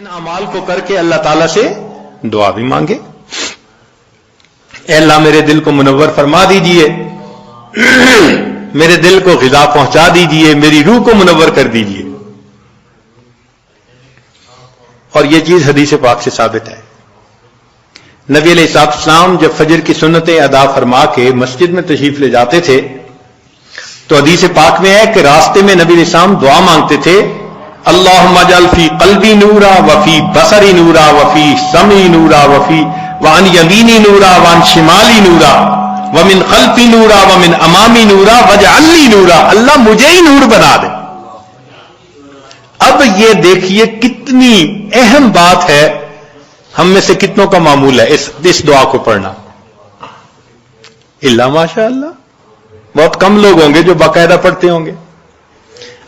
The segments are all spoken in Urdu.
ان اعمال کو کر کے اللہ تعالیٰ سے دعا بھی مانگے. اے اللہ میرے دل کو منور فرما دیجئے، میرے دل کو غذا پہنچا دیجئے، میری روح کو منور کر دیجئے. اور یہ چیز حدیث پاک سے ثابت ہے. نبی علیہ السلام جب فجر کی سنتیں ادا فرما کے مسجد میں تشریف لے جاتے تھے تو حدیث پاک میں ہے کہ راستے میں نبی علیہ السلام دعا مانگتے تھے، اللہم اجعل فی قلبی نورا وفی بصری نورا وفی سمعی نورا وفی وعن یمینی نورا وعن شمالی نورا ومن خلفی نورا ومن امامی نورا واجعل لی نورا، اللہ مجھے ہی نور بنا دے. اب یہ دیکھیے کتنی اہم بات ہے، ہم میں سے کتنوں کا معمول ہے اس دعا کو پڑھنا؟ اللہ ماشاء اللہ بہت کم لوگ ہوں گے جو باقاعدہ پڑھتے ہوں گے.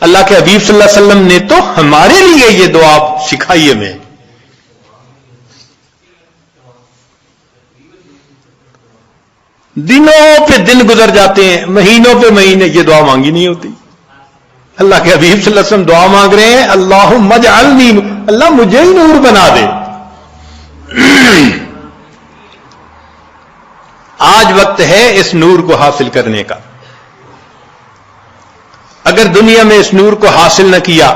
اللہ کے حبیب صلی اللہ علیہ وسلم نے تو ہمارے لیے یہ دعا سکھائی ہمیں. دنوں پہ دن گزر جاتے ہیں، مہینوں پہ مہینے، یہ دعا مانگی نہیں ہوتی. اللہ کے حبیب صلی اللہ علیہ وسلم دعا مانگ رہے ہیں، اللہم اجعلنی، اللہ مجھے ہی نور بنا دے. آج وقت ہے اس نور کو حاصل کرنے کا. اگر دنیا میں اس نور کو حاصل نہ کیا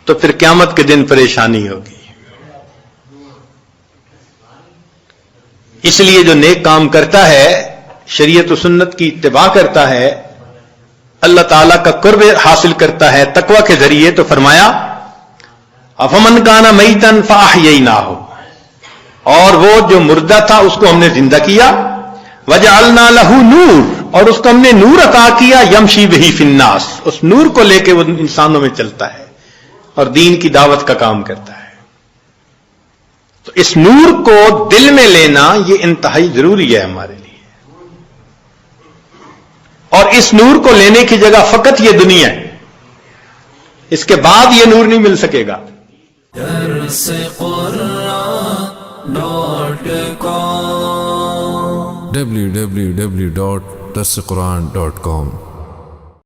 تو پھر قیامت کے دن پریشانی ہوگی. اس لیے جو نیک کام کرتا ہے، شریعت و سنت کی اتباع کرتا ہے، اللہ تعالیٰ کا قرب حاصل کرتا ہے تقوی کے ذریعے، تو فرمایا افمن کان میتن فاحییناہ، اور وہ جو مردہ تھا اس کو ہم نے زندہ کیا، وجعلنا لہ نور، اور اس کو ہم نے نور عطا کیا، یمشی بہ فی الناس، اس نور کو لے کے وہ انسانوں میں چلتا ہے اور دین کی دعوت کا کام کرتا ہے. تو اس نور کو دل میں لینا یہ انتہائی ضروری ہے ہمارے لیے. اور اس نور کو لینے کی جگہ فقط یہ دنیا ہے، اس کے بعد یہ نور نہیں مل سکے گا. www.darsequran.com